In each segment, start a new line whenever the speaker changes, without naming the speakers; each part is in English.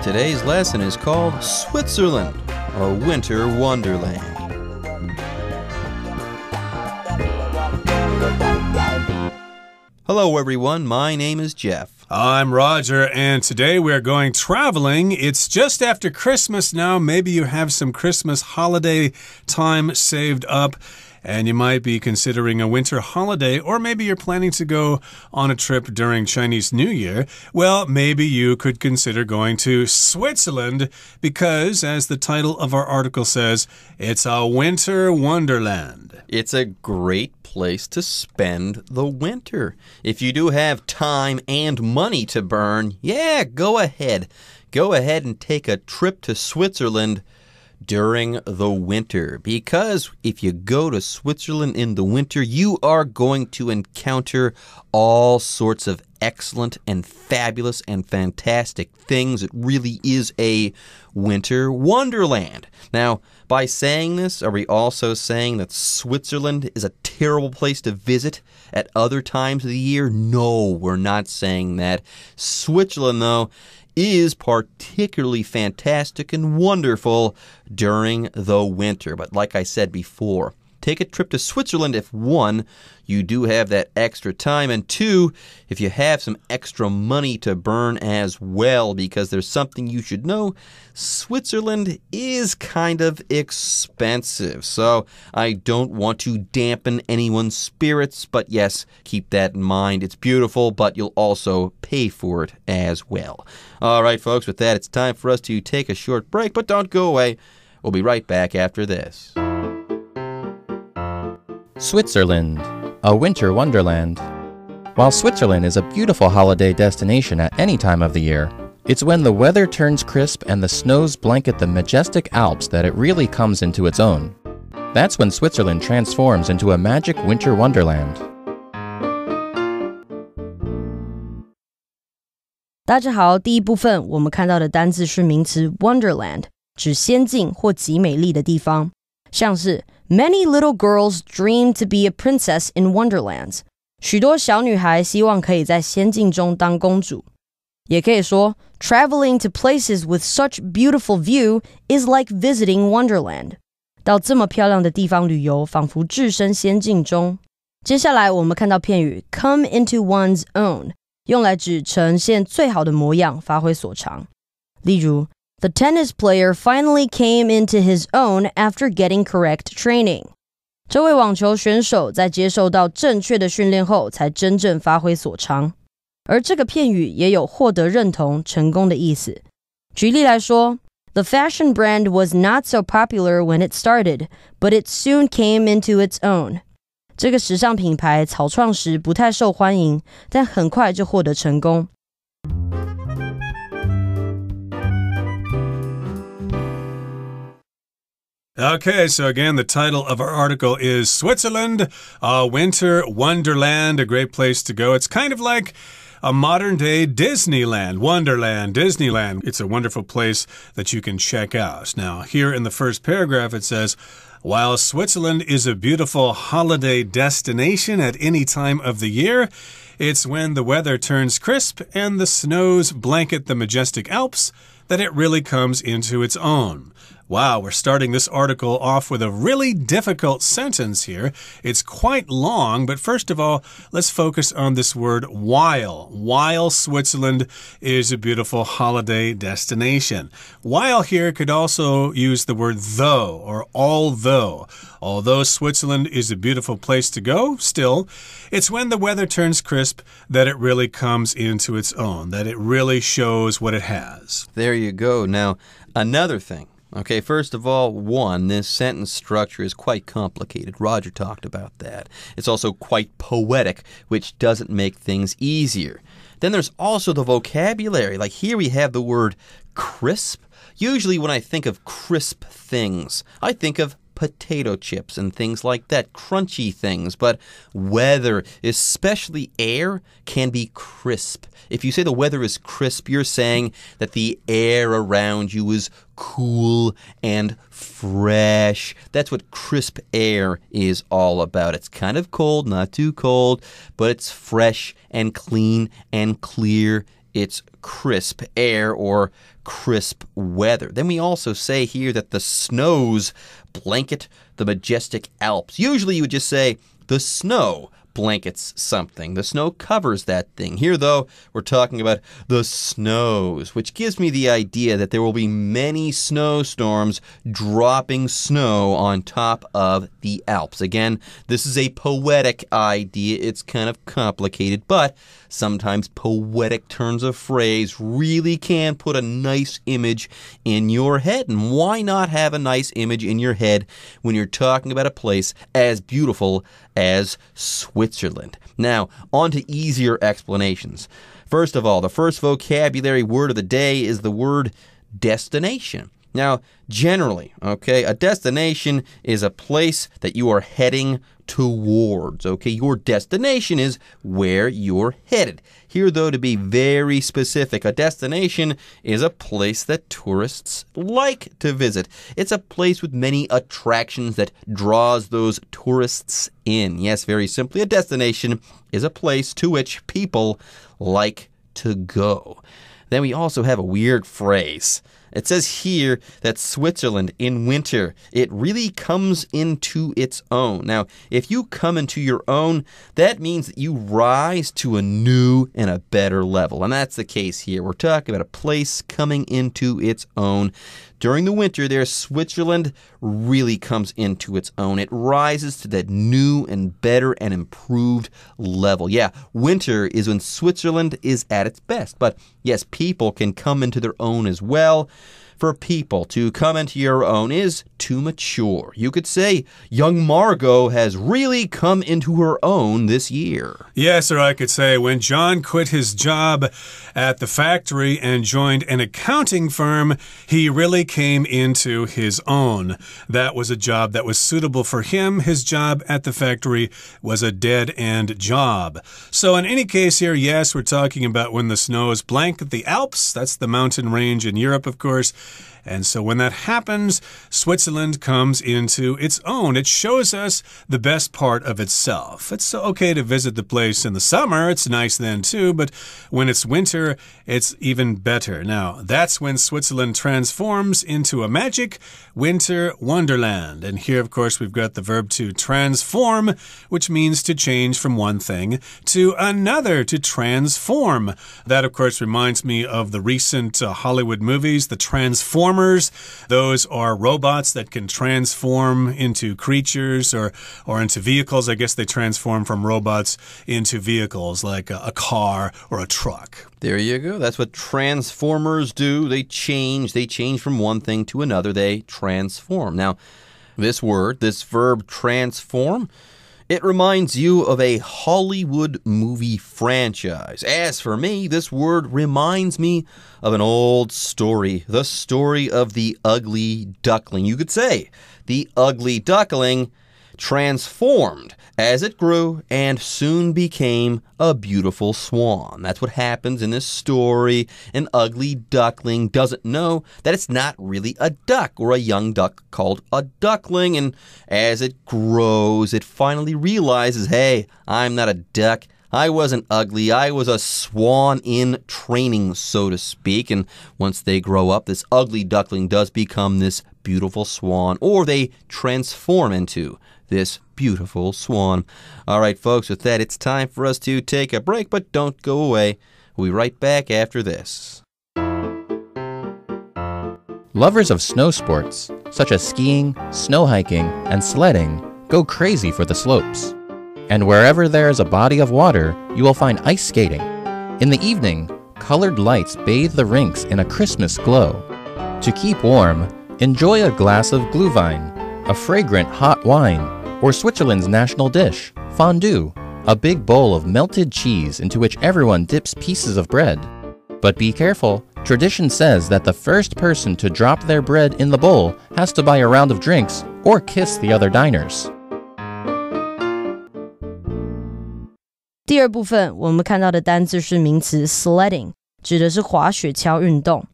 Today's lesson is called Switzerland, a Winter Wonderland. Hello everyone, my name is Jeff.
I'm Roger, and today we're going traveling. It's just after Christmas now. Maybe you have some Christmas holiday time saved up, and you might be considering a winter holiday, or maybe you're planning to go on a trip during Chinese New Year. Well, maybe you could consider going to Switzerland because, as the title of our article says, it's a winter wonderland.
It's a great place to spend the winter. If you do have time and money to burn, yeah, go ahead. Go ahead and take a trip to Switzerland during the winter, because if you go to Switzerland in the winter, you are going to encounter all sorts of excellent and fabulous and fantastic things. It really is a winter wonderland. Now, by saying this, are we also saying that Switzerland is a terrible place to visit at other times of the year? No, we're not saying that. Switzerland, though, is particularly fantastic and wonderful during the winter. But like I said before, take a trip to Switzerland if, one, you do have that extra time, and two, if you have some extra money to burn as well, because there's something you should know. Switzerland is kind of expensive, so I don't want to dampen anyone's spirits, but yes, keep that in mind. It's beautiful, but you'll also pay for it as well. All right, folks, with that, it's time for us to take a short break, but don't go away. We'll be right back after this.
Switzerland, a winter wonderland. While Switzerland is a beautiful holiday destination at any time of the year, it's when the weather turns crisp and the snows blanket the majestic Alps that it really comes into its own. That's when Switzerland transforms into a magic winter wonderland.
大家好，第一部分我们看到的单字是名词 Wonderland， 指仙境或极美丽的地方，像是 Many little girls dream to be a princess in wonderlands. 许多小女孩希望可以在仙境中当公主。也可以说 Traveling to places with such beautiful view is like visiting Wonderland. 到这么漂亮的地方旅游，仿佛置身仙境中。接下来我们看到片语 come into one's own， 用来指呈现最好的模样，发挥所长。例如The tennis player finally came into his own after getting correct training. 这位网球选手在接受到正确的训练后，才真正发挥所长。而这个片语也有获得认同、成功的意思。举例来说 The fashion brand was not so popular when it started, but it soon came into its own. 这个时尚品牌草创时不太受欢迎，但很快就获得成功。
Okay, so again, the title of our article is Switzerland, a winter wonderland, a great place to go. It's kind of like a modern-day Disneyland, Wonderland, Disneyland. It's a wonderful place that you can check out. Now, here in the first paragraph, it says, while Switzerland is a beautiful holiday destination at any time of the year, it's when the weather turns crisp and the snows blanket the majestic Alps that it really comes into its own. Wow, we're starting this article off with a really difficult sentence here. It's quite long, but first of all, let's focus on this word while. While Switzerland is a beautiful holiday destination. While here could also use the word though or although. Although Switzerland is a beautiful place to go, still, it's when the weather turns crisp that it really comes into its own, that it really shows what it has.
There you go. Now, another thing. Okay, first of all, one, this sentence structure is quite complicated. Roger talked about that. It's also quite poetic, which doesn't make things easier. Then there's also the vocabulary. Like here we have the word crisp. Usually when I think of crisp things, I think of potato chips and things like that, crunchy things. But weather, especially air, can be crisp. If you say the weather is crisp, you're saying that the air around you is cool and fresh. That's what crisp air is all about. It's kind of cold, not too cold, but it's fresh and clean and clear. It's crisp air or crisp weather. Then we also say here that the snows blanket the majestic Alps. Usually you would just say the snow blankets something. The snow covers that thing. Here, though, we're talking about the snows, which gives me the idea that there will be many snowstorms dropping snow on top of the Alps. Again, this is a poetic idea. It's kind of complicated, but sometimes poetic turns of phrase really can put a nice image in your head. And why not have a nice image in your head when you're talking about a place as beautiful as Switzerland? Now, on to easier explanations. First of all, the first vocabulary word of the day is the word destination. Now, generally, a destination is a place that you are heading towards, Your destination is where you're headed. Here, though, to be very specific, a destination is a place that tourists like to visit. It's a place with many attractions that draws those tourists in. Yes, very simply, a destination is a place to which people like to go. Then we also have a weird phrase. It says here that Switzerland in winter, it really comes into its own. Now, if you come into your own, that means that you rise to a new and a better level. And that's the case here. We're talking about a place coming into its own. During the winter there, Switzerland really comes into its own. It rises to that new and better and improved level. Yeah, winter is when Switzerland is at its best. But yes, people can come into their own as well. For people to come into your own is to mature. You could say young Margot has really come into her own this year.
Yes, or I could say when John quit his job at the factory and joined an accounting firm, he really came into his own. That was a job that was suitable for him. His job at the factory was a dead-end job. So in any case here, yes, we're talking about when the snows blanket the Alps. That's the mountain range in Europe, of course. And so when that happens, Switzerland comes into its own. It shows us the best part of itself. It's okay to visit the place in the summer. It's nice then too, but when it's winter, it's even better. Now, that's when Switzerland transforms into a magic winter wonderland. And here, of course, we've got the verb to transform, which means to change from one thing to another, to transform. That, of course, reminds me of the recent Hollywood movies, the Transformers. Those are robots that can transform into creatures or into vehicles. I guess they transform from robots into vehicles like a car or a truck.
There you go. That's what transformers do. They change from one thing to another. They transform. Now, this verb transform, it reminds you of a Hollywood movie franchise. As for me, this word reminds me of an old story, the story of the ugly duckling. You could say the ugly duckling transformed as it grew and soon became a beautiful swan. That's what happens in this story. An ugly duckling doesn't know that it's not really a duck or a young duck called a duckling. And as it grows, it finally realizes, hey, I'm not a duck. I wasn't ugly. I was a swan in training, so to speak. And once they grow up, this ugly duckling does become this beautiful swan, or they transform into this beautiful swan. All right, folks, with that, it's time for us to take a break, but don't go away. We'll be right back after this.
Lovers of snow sports, such as skiing, snow hiking, and sledding, go crazy for the slopes. And wherever there is a body of water, you will find ice skating. In the evening, colored lights bathe the rinks in a Christmas glow. To keep warm, enjoy a glass of Glühwein, a fragrant hot wine, or Switzerland's national dish, fondue, a big bowl of melted cheese into which everyone dips pieces of bread. But be careful, Tradition says that the first person to drop their bread in the bowl has to buy a round of drinks or kiss the other diners.
第二部分我们看到的单字是名词 sledding， 指的是滑雪橇运动。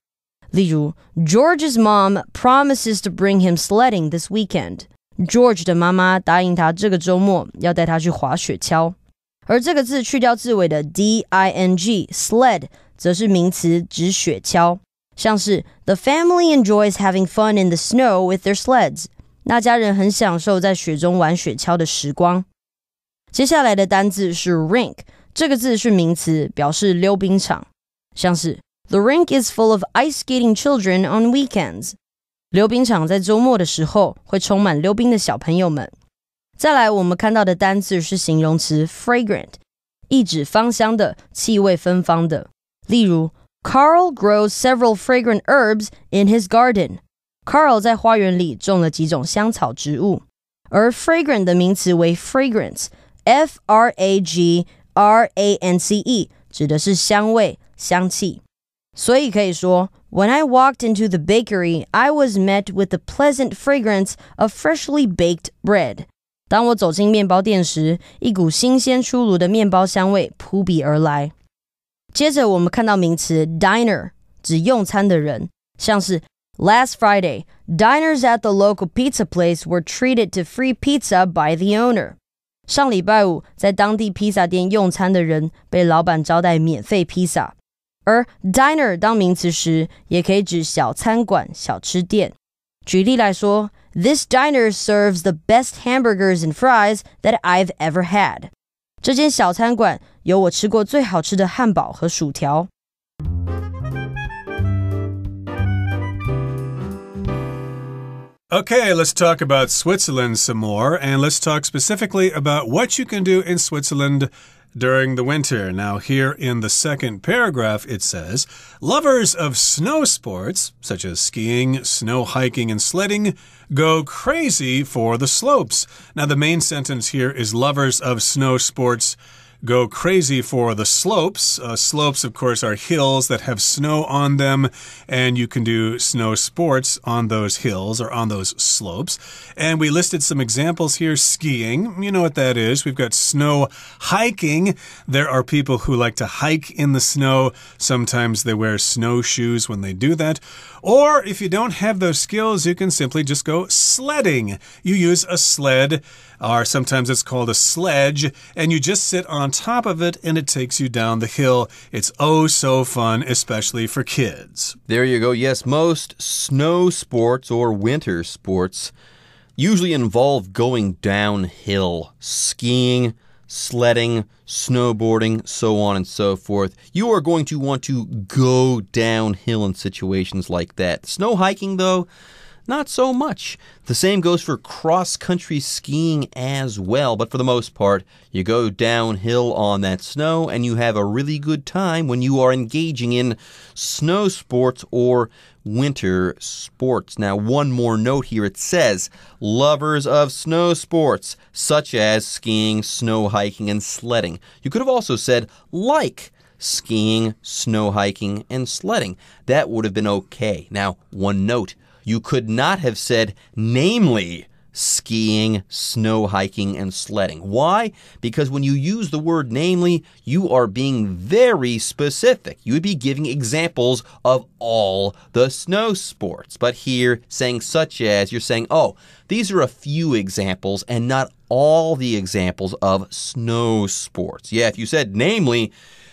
例如 George's mom promises to bring him sledding this weekend. George 的妈妈答应他这个周末要带他去滑雪橇。而这个字去掉字尾的 ding sled 则是名词指雪橇，像是 The family enjoys having fun in the snow with their sleds. 那家人很享受在雪中玩雪橇的时光。接下来的单字是 rink， 这个字是名词，表示溜冰场，像是 The rink is full of ice skating children on weekends. 溜冰场在周末的时候会充满溜冰的小朋友们。再来我们看到的单字是形容词 fragrant， 意指芳香的，气味芬芳的。例如 Carl grows several fragrant herbs in his garden. Carl 在花园里种了几种香草植物。而 fragrant 的名词为 fragrance， F-R-A-G-R-A-N-C-E， 指的是香味，香气。所以可以说 When I walked into the bakery, I was met with the pleasant fragrance of freshly baked bread. 当我走进面包店时，一股新鲜出炉的面包香味扑鼻而来。接着我们看到名词 diner， 指用餐的人，像是 Last Friday, diners at the local pizza place were treated to free pizza by the owner. 上礼拜五，在当地披萨店用餐的人被老板招待免费披萨。而 diner 当名词时，也可以指小餐馆、小吃店。举例来说 This diner serves the best hamburgers and fries that I've ever had. 这间小餐馆有我吃过最好吃的汉堡和薯条。
Okay, let's talk about Switzerland some more, and let's talk specifically about what you can do in Switzerland during the winter. Now, here in the second paragraph, it says, lovers of snow sports, such as skiing, snow hiking, and sledding, go crazy for the slopes. Now, the main sentence here is lovers of snow sports go crazy for the slopes. Slopes, of course, are hills that have snow on them, and you can do snow sports on those hills or on those slopes. And we listed some examples here. Skiing, you know what that is. We've got snow hiking. There are people who like to hike in the snow. Sometimes they wear snowshoes when they do that. Or if you don't have those skills, you can simply just go sledding. You use a sled, or sometimes it's called a sledge, and you just sit on top of it and it takes you down the hill. It's oh so fun, especially for kids.
There you go. Yes, most snow sports or winter sports usually involve going downhill. Skiing, sledding, snowboarding, so on and so forth. You are going to want to go downhill in situations like that. Snow hiking, though, not so much. The same goes for cross-country skiing as well, but for the most part, you go downhill on that snow and you have a really good time when you are engaging in snow sports or winter sports. Now, one more note here. It says, lovers of snow sports, such as skiing, snow hiking, and sledding. You could have also said, like skiing, snow hiking, and sledding. That would have been okay. Now, one note. You could not have said, namely, skiing, snow hiking, and sledding. Why? Because when you use the word namely, you are being very specific. You would be giving examples of all the snow sports. But here, saying such as, you're saying, oh, these are a few examples and not all the examples of snow sports. Yeah, if you said namely,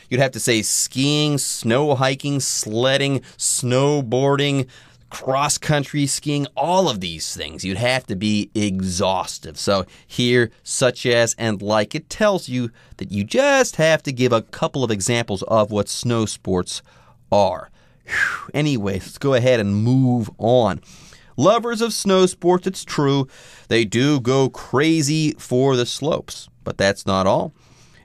you'd have to say skiing, snow hiking, sledding, snowboarding, cross-country skiing, all of these things. You'd have to be exhaustive. So here, such as and like, it tells you that you just have to give a couple of examples of what snow sports are. Whew. Anyway, let's go ahead and move on. Lovers of snow sports, it's true, they do go crazy for the slopes. But that's not all.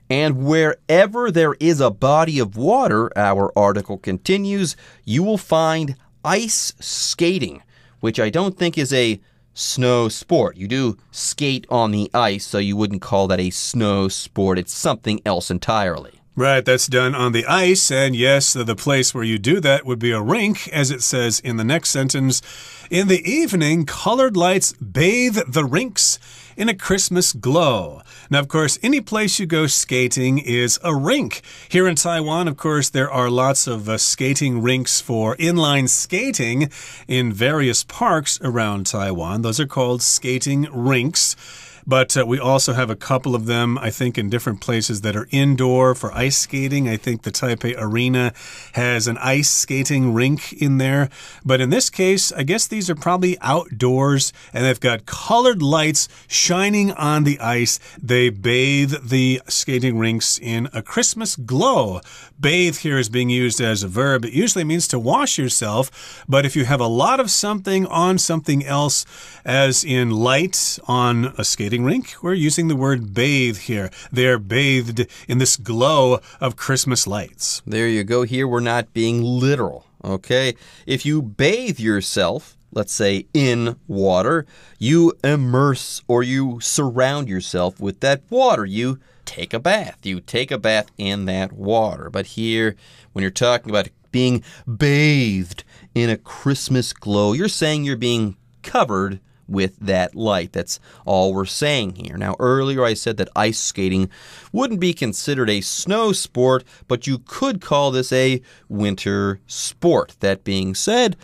And wherever there is a body of water, our article continues, you will find ice skating, which I don't think is a snow sport. You do skate on the ice, so you wouldn't call that a snow sport. It's something else entirely.
Right, that's done on the ice, and yes, the place where you do that would be a rink, as it says in the next sentence. In the evening, colored lights bathe the rinks in a Christmas glow. Now, of course, any place you go skating is a rink. Here in Taiwan, of course, there are lots of skating rinks for inline skating in various parks around Taiwan. Those are called skating rinks. But we also have a couple of them, I think, in different places that are indoor for ice skating. I think the Taipei Arena has an ice skating rink in there. But in this case, I guess these are probably outdoors, and they've got colored lights shining on the ice. They bathe the skating rinks in a Christmas glow. Bathe here is being used as a verb. It usually means to wash yourself, but if you have a lot of something on something else, as in light on a skating rink, we're using the word bathe here. They're bathed in this glow of Christmas lights.
There you go. Here we're not being literal, okay? If you bathe yourself, let's say in water, you immerse or you surround yourself with that water. You take a bath. You take a bath in that water. But here, when you're talking about being bathed in a Christmas glow, you're saying you're being covered with that light. That's all we're saying here. Now, earlier I said that ice skating wouldn't be considered a snow sport, but you could call this a winter sport. That being said,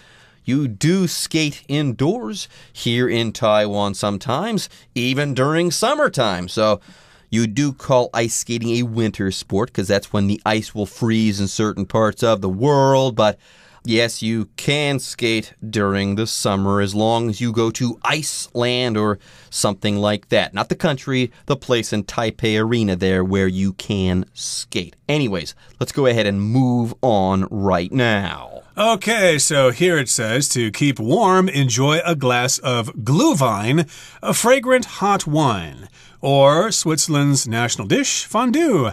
you do skate indoors here in Taiwan sometimes, even during summertime. So you do call ice skating a winter sport because that's when the ice will freeze in certain parts of the world, but yes, you can skate during the summer as long as you go to Iceland or something like that. Not the country, the place in Taipei Arena there where you can skate. Anyways, let's go ahead and move on right now.
Okay, so here it says to keep warm, enjoy a glass of Glühwein, a fragrant hot wine, or Switzerland's national dish, fondue.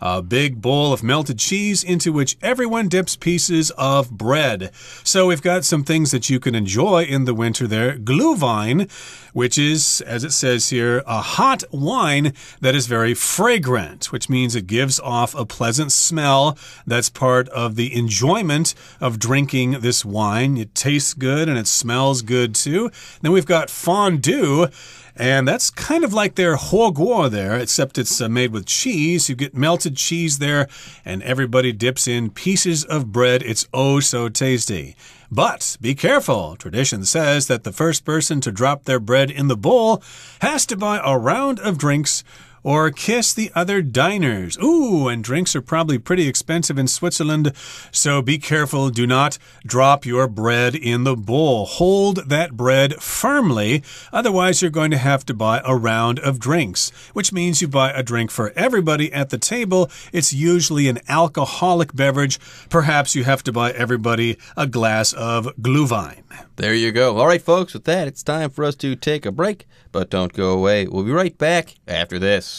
A big bowl of melted cheese into which everyone dips pieces of bread. So we've got some things that you can enjoy in the winter there. Glühwein, which is, as it says here, a hot wine that is very fragrant, which means it gives off a pleasant smell. That's part of the enjoyment of drinking this wine. It tastes good and it smells good too. Then we've got fondue. And that's kind of like their huoguo there, except it's made with cheese. You get melted cheese there, and everybody dips in pieces of bread. It's oh so tasty. But be careful. Tradition says that the first person to drop their bread in the bowl has to buy a round of drinks or kiss the other diners. Ooh, and drinks are probably pretty expensive in Switzerland, so be careful. Do not drop your bread in the bowl. Hold that bread firmly, otherwise you're going to have to buy a round of drinks, which means you buy a drink for everybody at the table. It's usually an alcoholic beverage. Perhaps you have to buy everybody a glass of Glühwein.
There you go. All right, folks, with that, it's time for us to take a break, but don't go away. We'll be right back after this.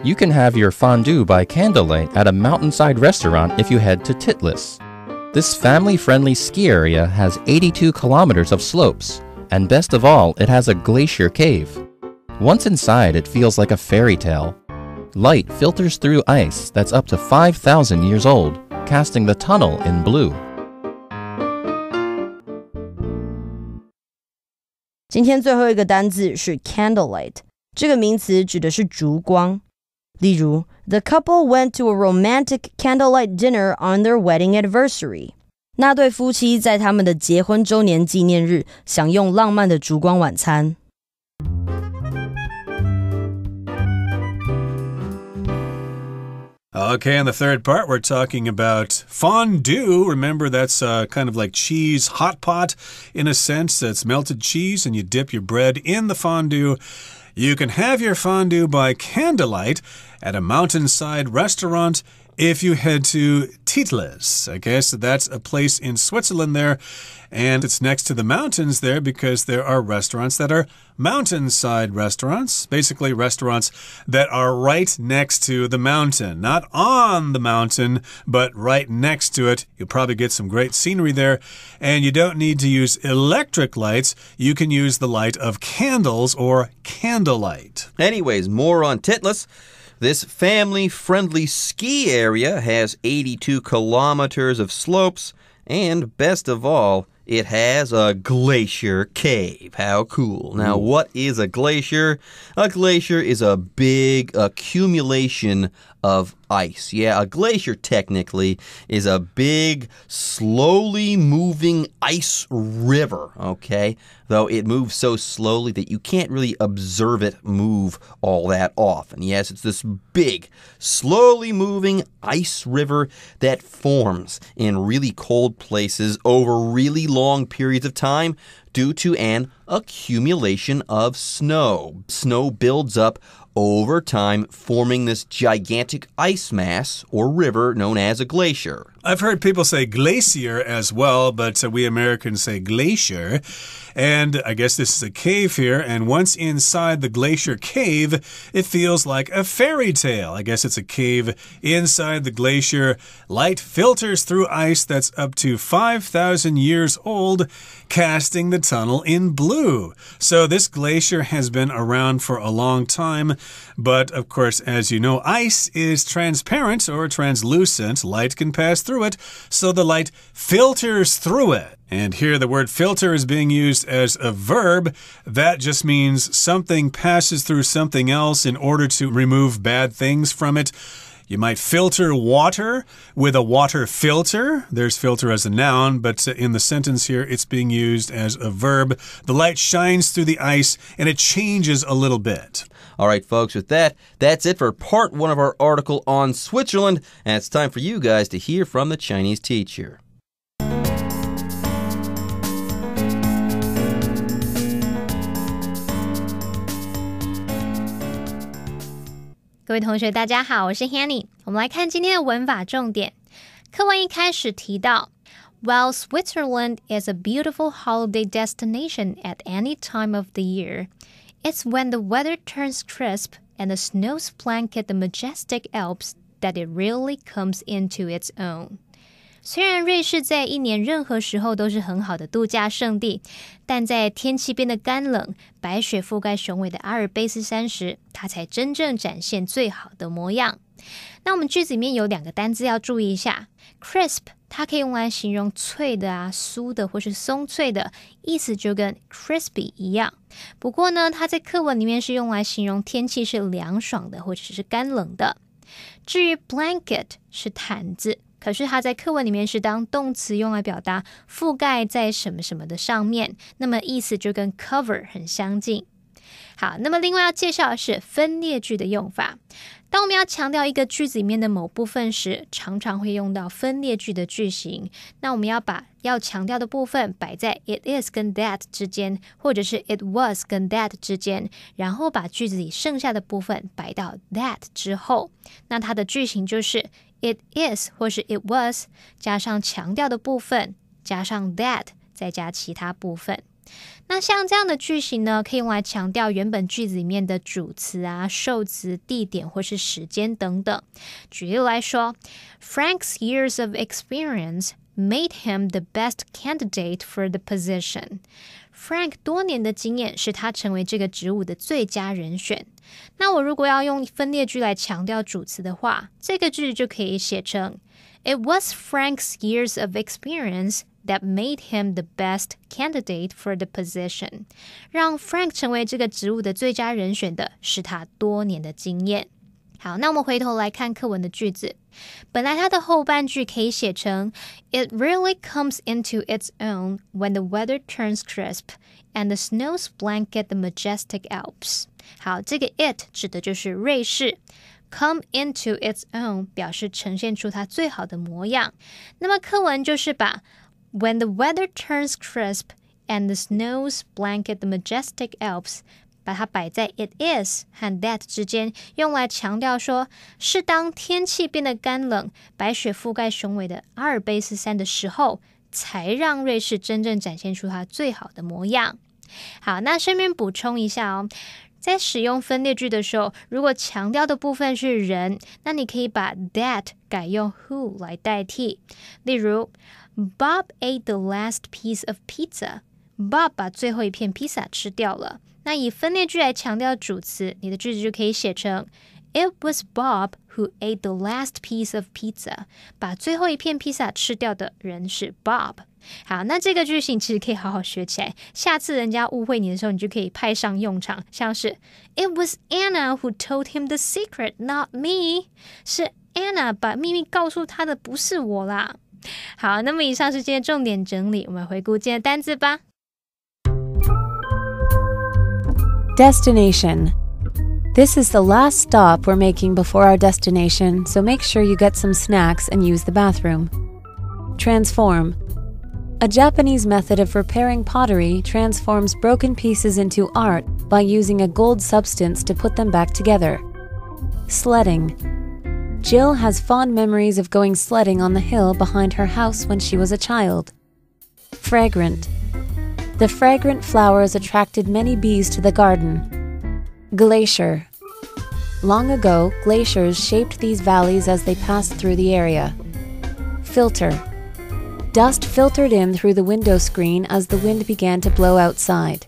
You can have your fondue by candlelight at a mountainside restaurant if you head to Titlis. This family-friendly ski area has 82 kilometers of slopes, and best of all, it has a glacier cave. Once inside, it feels like a fairy tale. Light filters through ice that's up to 5,000 years old, casting the tunnel in blue.
今天最后一个单字是 candlelight， 这个名词指的是烛光。例如 The couple went to a romantic candlelight dinner on their wedding anniversary. 那对夫妻在他们的结婚周年纪念日享用浪漫的烛光晚餐。
Okay, in the third part, we're talking about fondue. Remember, that's kind of like cheese hot pot in a sense. That's melted cheese, and you dip your bread in the fondue. You can have your fondue by candlelight at a mountainside restaurant if you head to Titlis. Okay, so that's a place in Switzerland there, and it's next to the mountains there because there are restaurants that are mountainside restaurants, basically restaurants that are right next to the mountain. Not on the mountain, but right next to it. You'll probably get some great scenery there, and you don't need to use electric lights. You can use the light of candles or candlelight.
Anyways, more on Titlis. This family-friendly ski area has 82 kilometers of slopes, and best of all, it has a glacier cave. How cool. Now, what is a glacier? A glacier is a big accumulation of ice. Yeah, a glacier technically is a big, slowly moving ice river, okay? Though it moves so slowly that you can't really observe it move all that often. Yes, it's this big, slowly moving ice river that forms in really cold places over really long periods of time due to an accumulation of snow. Snow builds up over time, forming this gigantic ice mass or river known as a glacier.
I've heard people say glacier as well, but we Americans say glacier. And I guess this is a cave here, and once inside the glacier cave, it feels like a fairy tale. I guess it's a cave inside the glacier. Light filters through ice that's up to 5,000 years old, casting the tunnel in blue. So this glacier has been around for a long time, but of course, as you know, ice is transparent or translucent. Light can pass through it, so the light filters through it. And here the word filter is being used as a verb. That just means something passes through something else in order to remove bad things from it. You might filter water with a water filter. There's filter as a noun, but in the sentence here, it's being used as a verb. The light shines through the ice and it changes a little bit.
All right, folks, with that, that's it for part 1 of our article on Switzerland. And it's time for you guys to hear from the Chinese teacher.
各位同学大家好，我是 Hanny。 我们来看今天的文法重点。课文一开始提到 While Switzerland is a beautiful holiday destination at any time of the year, it's when the weather turns crisp and the snows blanket the majestic Alps that it really comes into its own. 虽然瑞士在一年任何时候都是很好的度假胜地，但在天气变得干冷，白雪覆盖雄伟的阿尔卑斯山时，它才真正展现最好的模样。那我们句子里面有2个单字要注意一下。 Crisp 它可以用来形容脆的啊、酥的或是松脆的，意思就跟 crispy 一样。不过呢，它在课文里面是用来形容天气是凉爽的或者是干冷的。至于 blanket 是毯子，可是它在课文里面是当动词用来表达覆盖在什么什么的上面，那么意思就跟 cover 很相近。好，那么另外要介绍的是分列句的用法。当我们要强调一个句子里面的某部分时，常常会用到分列句的句型。那我们要把要强调的部分摆在 it is 跟 that 之间，或者是 it was 跟 that 之间，然后把句子里剩下的部分摆到 that 之后。那它的句型就是 it is 或是 it was 加上强调的部分，加上 that 再加其他部分。那像这样的句型呢，可以用来强调原本句子里面的主词啊、受词、地点或是时间等等。举例来说 Frank's years of experience made him the best candidate for the position. Frank 多年的经验使他成为这个职务的最佳人选。那我如果要用分列句来强调主词的话，这个句就可以写成 It was Frank's years of experience that made him the best candidate for the position. 让 Frank 成为这个职务的最佳人选的是他多年的经验。好，那我们回头来看课文的句子。本来它的后半句可以写成 It really comes into its own when the weather turns crisp and the snows blanket the majestic Alps. 好，这个 it 指的就是瑞士。Come into its own 表示呈现出它最好的模样。那么课文就是把When the weather turns crisp and the snows blanket the majestic Alps 把它摆在 it is 和 that 之间，用来强调说是当天气变得干冷，白雪覆盖雄伟的阿尔卑斯山的时候，才让瑞士真正展现出它最好的模样。好，那顺便补充一下哦，在使用分列句的时候，如果强调的部分是人，那你可以把 that 改用 who 来代替。例如 Bob ate the last piece of pizza. Bob 把最后一片披萨吃掉了。那以分列句来强调主词，你的句子就可以写成 It was Bob who ate the last piece of pizza. 把最后一片披萨吃掉的人是 Bob。好，那这个句型其实可以好好学起来，下次人家误会你的时候，你就可以派上用场，像是 It was Anna who told him the secret, not me. 是 Anna 把秘密告诉他的，不是我啦。好，那么以上是今天重点整理，我们回顾今天的单字吧。
Destination. This is the last stop we're making before our destination, so make sure you get some snacks and use the bathroom. Transform. A Japanese method of repairing pottery transforms broken pieces into art by using a gold substance to put them back together. Sledding. Jill has fond memories of going sledding on the hill behind her house when she was a child. Fragrant. The fragrant flowers attracted many bees to the garden. Glacier. Long ago, glaciers shaped these valleys as they passed through the area. Filter. Dust filtered in through the window screen as the wind began to blow outside.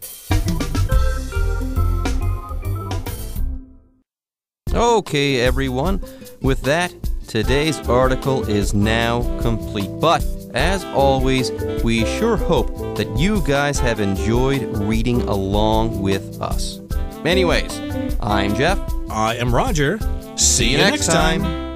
Okay, everyone. With that, today's article is now complete. But, as always, we sure hope that you guys have enjoyed reading along with us. Anyways, I'm Jeff.
I am Roger.
See you next time.